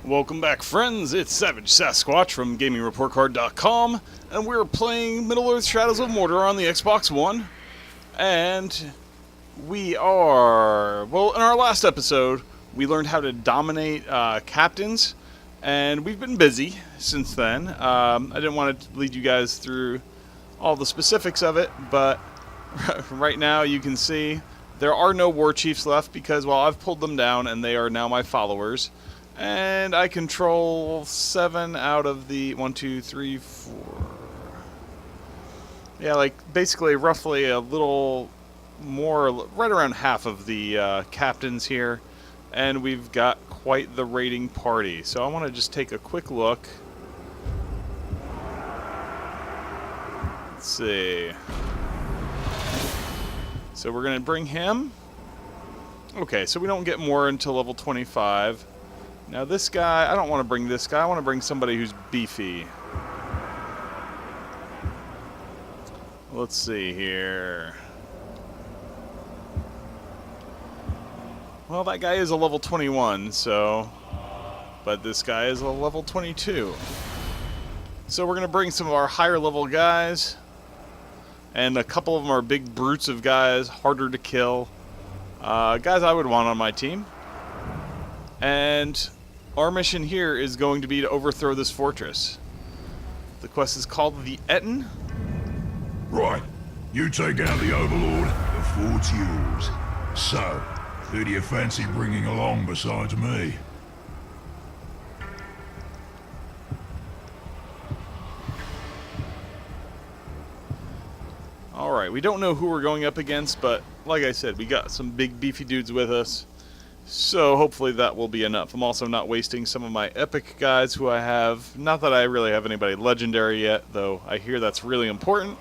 Welcome back, friends. It's Savage Sasquatch from GamingReportCard.com, and we're playing Middle-earth Shadows of Morder on the Xbox One. And we are... well, in our last episode, we learned how to dominate captains, and we've been busy since then. I didn't want to lead you guys through all the specifics of it, but right now you can see there are no war chiefs left because, well, I've pulled them down, and they are now my followers. And I control 7 out of the 1, 2, 3, 4. Yeah, like basically roughly a little more, right around half of the captains here. And we've got quite the raiding party. So I want to just take a quick look. Let's see. So we're going to bring him. Okay, so we don't get more until level 25. Now this guy, I don't want to bring this guy, I want to bring somebody who's beefy. Let's see here. Well, that guy is a level 21, so... but this guy is a level 22. So we're going to bring some of our higher level guys. And a couple of them are big brutes of guys, harder to kill. Guys I would want on my team. And our mission here is going to be to overthrow this fortress. The quest is called the Etten. Right. You take out the Overlord, the fort's yours. So, who do you fancy bringing along besides me? Alright, we don't know who we're going up against, but like I said, we got some big beefy dudes with us. So hopefully that will be enough. I'm also not wasting some of my epic guys who I have. Not that I really have anybody legendary yet, though I hear that's really important.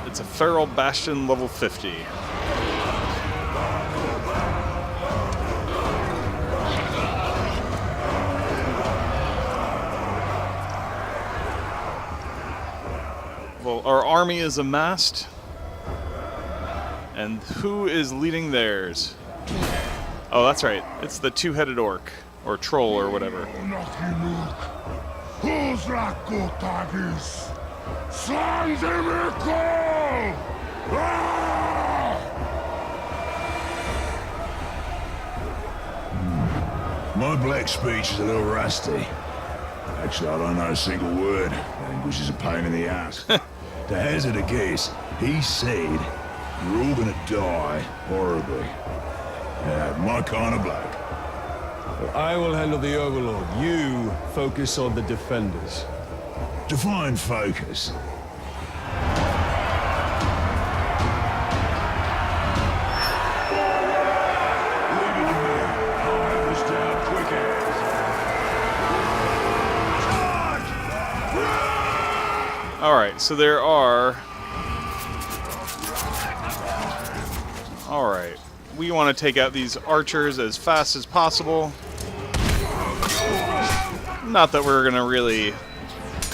It's a feral Bastion level 50. Well, our army is amassed, and who is leading theirs? Oh, that's right. It's the two-headed orc, or troll, or whatever. My black speech is a little rusty. Actually, I don't know a single word. Language is a pain in the ass. To hazard a guess, he said, you're all gonna die horribly. My kind of black. Well, I will handle the Overlord. You focus on the defenders. Define focus. Alright, so there are... Alright, we want to take out these archers as fast as possible. Not that we're going to really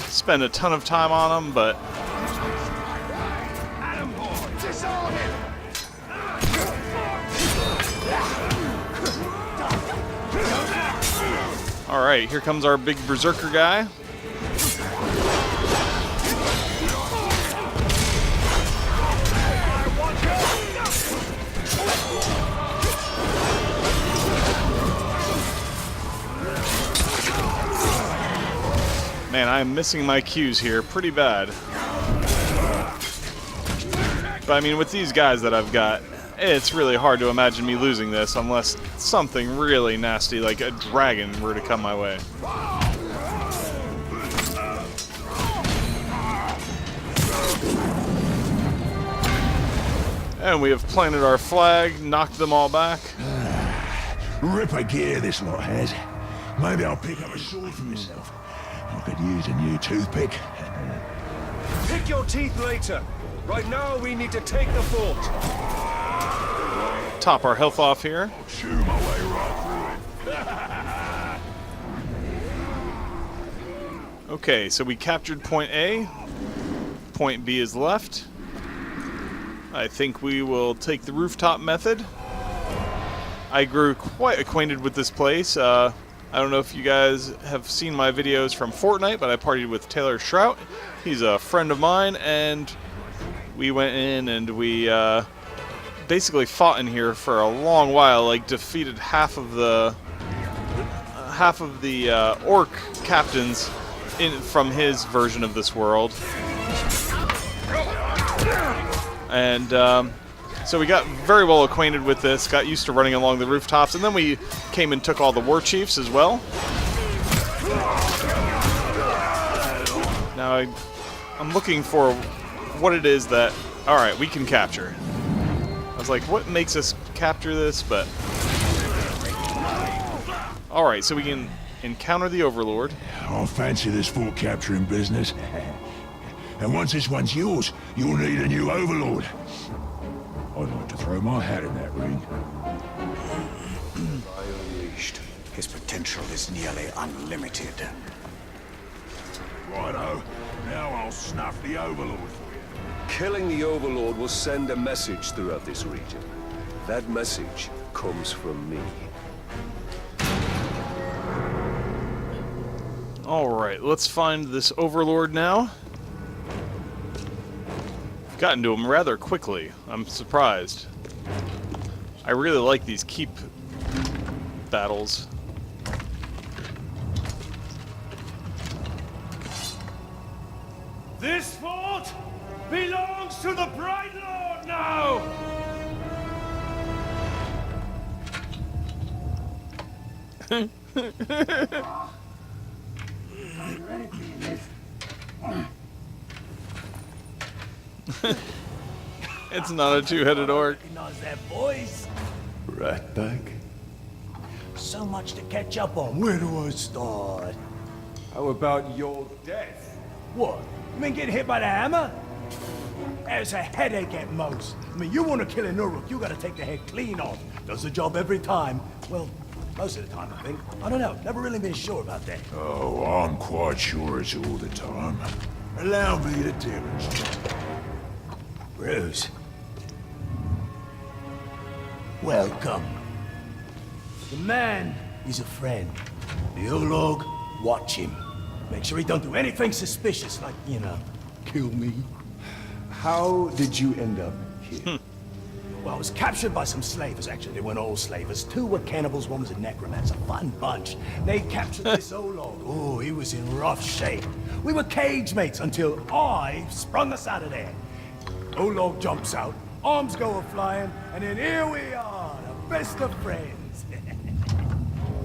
spend a ton of time on them, but... Alright, here comes our big berserker guy. Man, I'm missing my cues here pretty bad. But I mean, with these guys that I've got, it's really hard to imagine me losing this unless something really nasty like a dragon were to come my way. And we have planted our flag, knocked them all back. Ripper gear this lot has. Maybe I'll pick up a sword for myself. I could use a new toothpick. Pick your teeth later. Right now, we need to take the fort. Top our health off here. I'll chew my way right through it. Okay, so we captured point A. Point B is left. I think we will take the rooftop method. I grew quite acquainted with this place. I don't know if you guys have seen my videos from Fortnite, but I partied with Taylor Shrout. He's a friend of mine, and we went in and we basically fought in here for a long while, like defeated half of the orc captains from his version of this world. And so we got very well acquainted with this, got used to running along the rooftops, and then we came and took all the war chiefs as well. Now I'm looking for what it is that, alright, we can capture. I was like, what makes us capture this? But alright, so we can encounter the Overlord. I fancy this fort capturing business. And once this one's yours, you'll need a new Overlord. I'd like to throw my hat in that ring. Unleashed. His potential is nearly unlimited. Righto. Now I'll snuff the Overlord for you. Killing the Overlord will send a message throughout this region. That message comes from me. Alright, let's find this Overlord now. Gotten to him rather quickly. I'm surprised. I really like these keep battles. This fort belongs to the Bright Lord now! It's not a two-headed orc. Recognize that voice? Ratbag? So much to catch up on. Where do I start? How about your death? What? You mean getting hit by the hammer? There's a headache at most. I mean, you want to kill an Uruk, you gotta take the head clean off. Does the job every time. Well, most of the time, I think. I don't know. Never really been sure about that. Oh, I'm quite sure it's all the time. Allow me to demonstrate. Bruce. Welcome. The man is a friend. The Ulog, watch him. Make sure he don't do anything suspicious, like, you know, kill me. How did you end up here? Well, I was captured by some slavers, actually. They weren't all slavers. Two were cannibals, one was a necromancer. Fun bunch. They captured this Olog. Oh, he was in rough shape. We were cage mates until I sprung us out of there. Olog jumps out, arms go a-flying, and then here we are, the best of friends.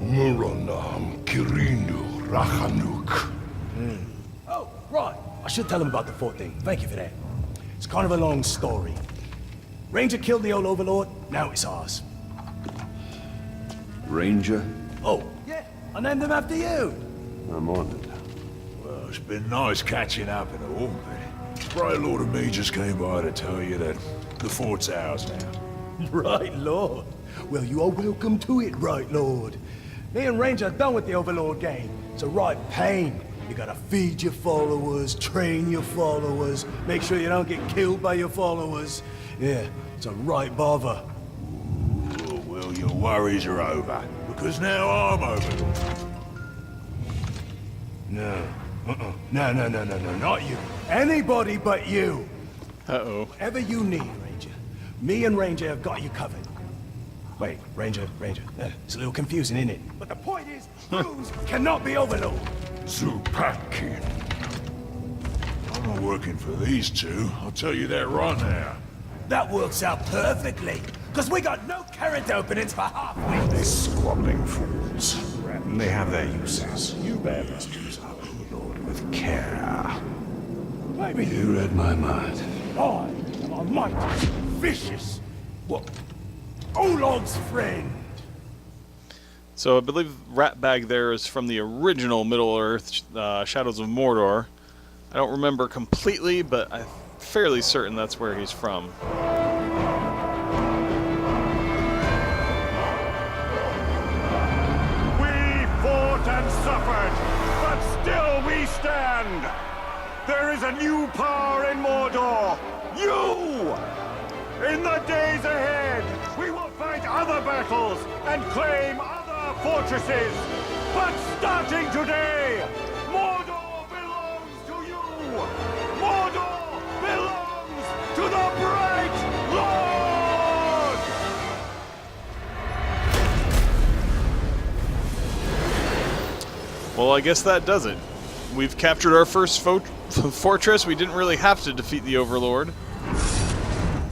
Muranam Kirindu Rachanuk. Oh, right. I should tell him about the fort thing. Thank you for that. It's kind of a long story. Ranger killed the old Overlord, now it's ours. Ranger? Oh, yeah, I named him after you. I'm honored. Well, it's been nice catching up and all, but Bright Lord and me just came by to tell you that the fort's ours now. Right, Lord. Well, you are welcome to it, Right, Lord. Me and Ranger are done with the Overlord game. It's a right pain. You gotta feed your followers, train your followers, make sure you don't get killed by your followers. Yeah, it's a right bother. Oh, well, your worries are over, because now I'm Overlord. No. No, not you. Anybody but you. Uh-oh. Whatever you need, Ranger. Me and Ranger have got you covered. Wait, Ranger. It's a little confusing, isn't it? But the point is, Bruce cannot be Overlord. Zupakin. I'm not working for these two, I'll tell you that right now. That works out perfectly, because we got no character openings for half These squabbling fools. They have their uses. You must choose Overlord with care. Maybe You read my mind. I might vicious. What? Olog's friend. So I believe Ratbag there is from the original Middle-earth Shadows of Mordor. I don't remember completely, but I'm fairly certain that's where he's from. We fought and suffered, but still we stand! There is a new power in Mordor! You! rifles and claim other fortresses. But starting today, Mordor belongs to you! Mordor belongs to the Bright Lord! Well, I guess that does it. We've captured our first fortress. We didn't really have to defeat the Overlord.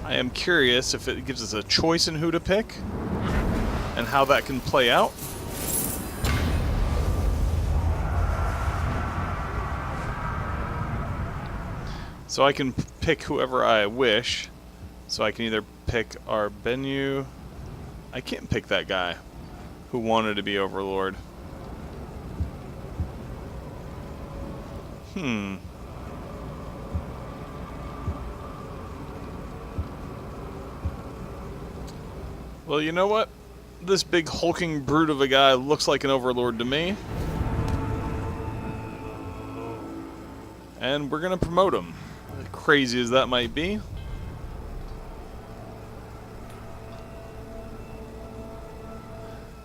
I am curious if it gives us a choice in who to pick and how that can play out. So I can pick whoever I wish. So I can either pick our Bennu. I can't pick that guy who wanted to be Overlord. Well, you know what? This big hulking brute of a guy looks like an Overlord to me. And we're gonna promote him. Crazy as that might be.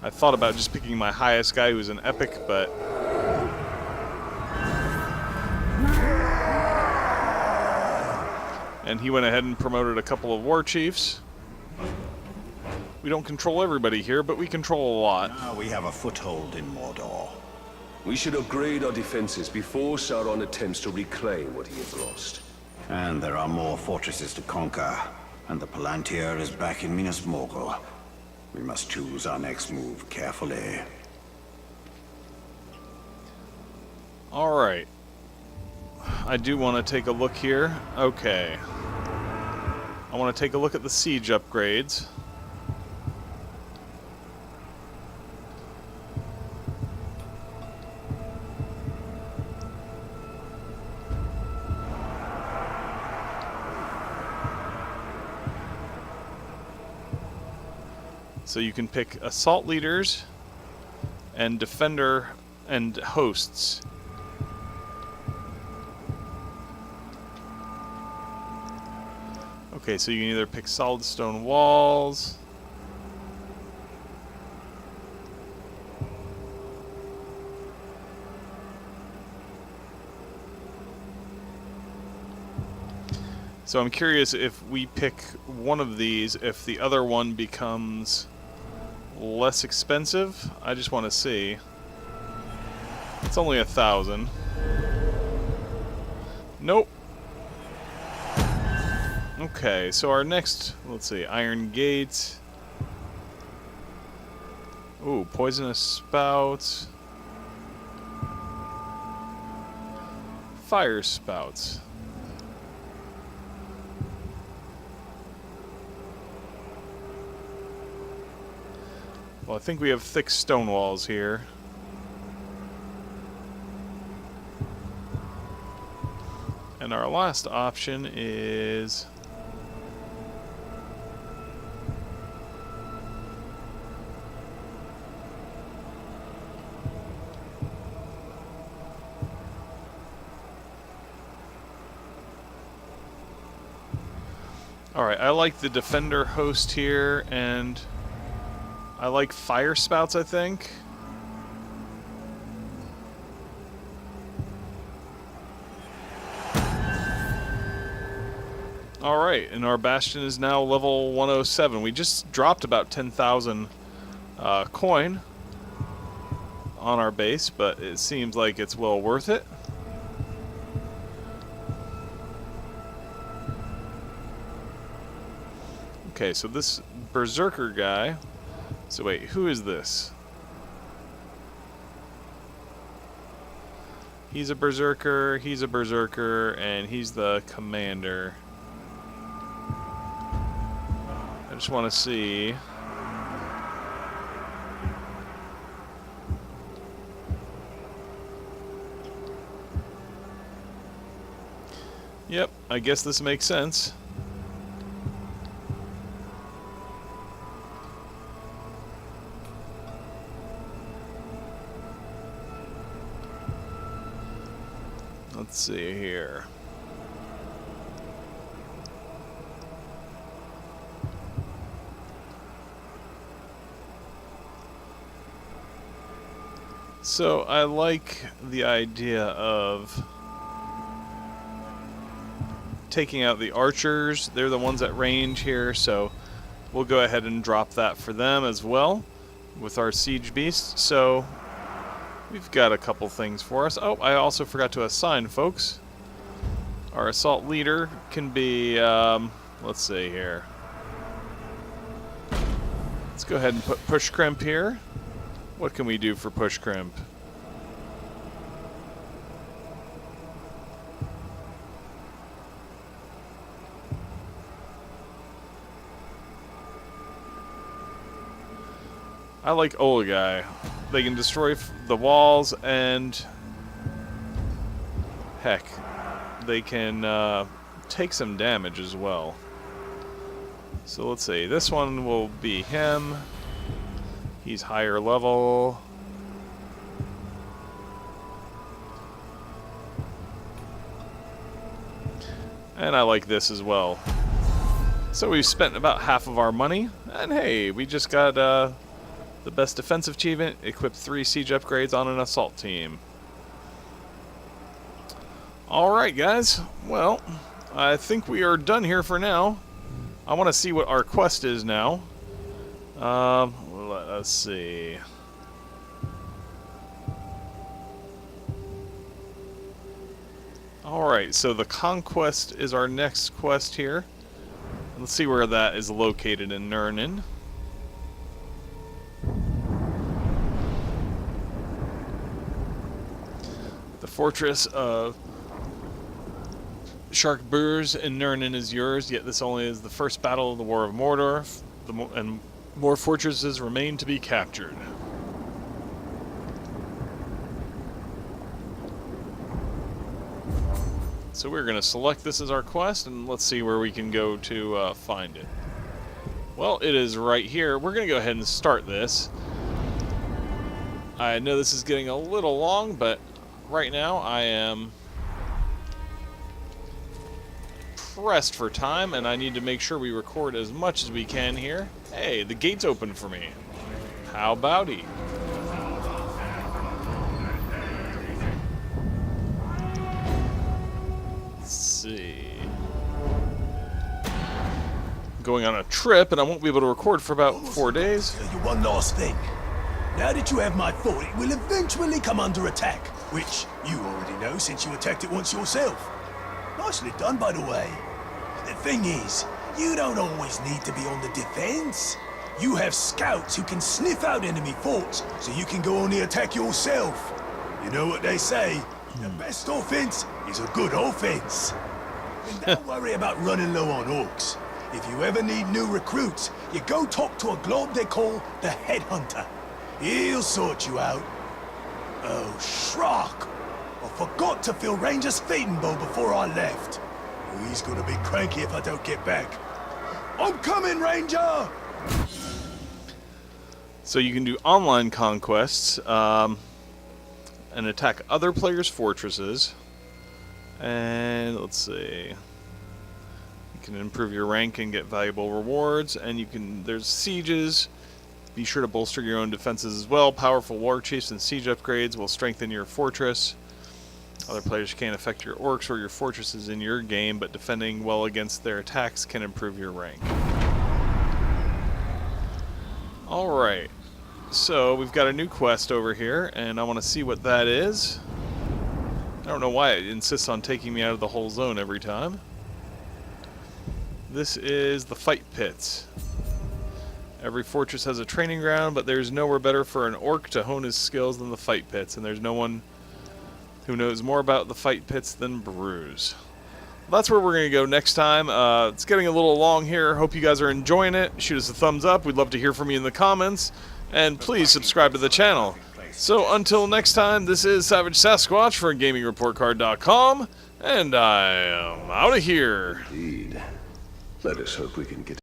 I thought about just picking my highest guy who's an epic, but and he went ahead and promoted a couple of war chiefs. We don't control everybody here, but we control a lot. Now we have a foothold in Mordor. We should upgrade our defenses before Sauron attempts to reclaim what he has lost. And there are more fortresses to conquer. And the Palantir is back in Minas Morgul. We must choose our next move carefully. Alright. I do want to take a look here. Okay. I want to take a look at the siege upgrades. So you can pick assault leaders and defender and hosts. Okay, so you can either pick solid stone walls. So I'm curious if we pick one of these, if the other one becomes less expensive. I just want to see. It's only 1,000. Nope. Okay, so our next, let's see, Iron Gate. Ooh, Poisonous Spouts. Fire Spouts. Well, I think we have thick stone walls here. And our last option is... Alright, I like the Defender host here, and I like Fire Spouts, I think. Alright, and our Bastion is now level 107. We just dropped about 10,000 coin on our base, but it seems like it's well worth it. Okay, so this Berserker guy... So wait, who is this? He's a Berserker, and he's the commander. I just want to see... Yep, I guess this makes sense. Let's see here. So I like the idea of taking out the archers. They're the ones at range here, so we'll go ahead and drop that for them as well with our siege beasts. So we've got a couple things for us. Oh, I also forgot to assign folks. Our assault leader can be, let's see here. Let's go ahead and put push crimp here. What can we do for push crimp? I like Olagai. They can destroy the walls and heck, they can take some damage as well. So let's see, this one will be him. He's higher level. And I like this as well. So we've spent about half of our money, and hey, we just got the best defensive achievement, equip 3 siege upgrades on an assault team. Alright guys, well, I think we are done here for now. I want to see what our quest is now. Let's see. Alright, so the Conquest is our next quest here. Let's see where that is located in Nurnin. The Fortress of Sharkburs in Nurnin is yours, yet this only is the first battle of the War of Mordor, and more fortresses remain to be captured. So we're going to select this as our quest, and let's see where we can go to find it. Well, it is right here. We're going to go ahead and start this. I know this is getting a little long, but right now I am pressed for time, and I need to make sure we record as much as we can here. Hey, the gate's open for me. How abouty? Let's see. Going on a trip, and I won't be able to record for about 4 days. Tell you one last thing. Now that you have my fort, it will eventually come under attack, which you already know since you attacked it once yourself. Nicely done, by the way. The thing is, you don't always need to be on the defense. You have scouts who can sniff out enemy forts, so you can go on the attack yourself. You know what they say, the best offense is a good offense. And don't worry about running low on orcs. If you ever need new recruits, you go talk to a glob they call the Headhunter. He'll sort you out. Oh, Shrock! I forgot to fill Ranger's feeding bowl before I left. Oh, he's gonna be cranky if I don't get back. I'm coming, Ranger! So you can do online conquests and attack other players' fortresses. And let's see. You can improve your rank and get valuable rewards. And you can, there's sieges. Be sure to bolster your own defenses as well. Powerful war chiefs and siege upgrades will strengthen your fortress. Other players can't affect your orcs or your fortresses in your game, but defending well against their attacks can improve your rank. Alright, so we've got a new quest over here, and I want to see what that is. I don't know why it insists on taking me out of the whole zone every time. This is the fight pits. Every fortress has a training ground, but there's nowhere better for an orc to hone his skills than the fight pits, and there's no one who knows more about the fight pits than Bruce. Well, that's where we're going to go next time. It's getting a little long here. Hope you guys are enjoying it. Shoot us a thumbs up. We'd love to hear from you in the comments. And please subscribe to the channel. So until next time, this is Savage Sasquatch for GamingReportCard.com, and I am out of here. Indeed. Let us hope we can get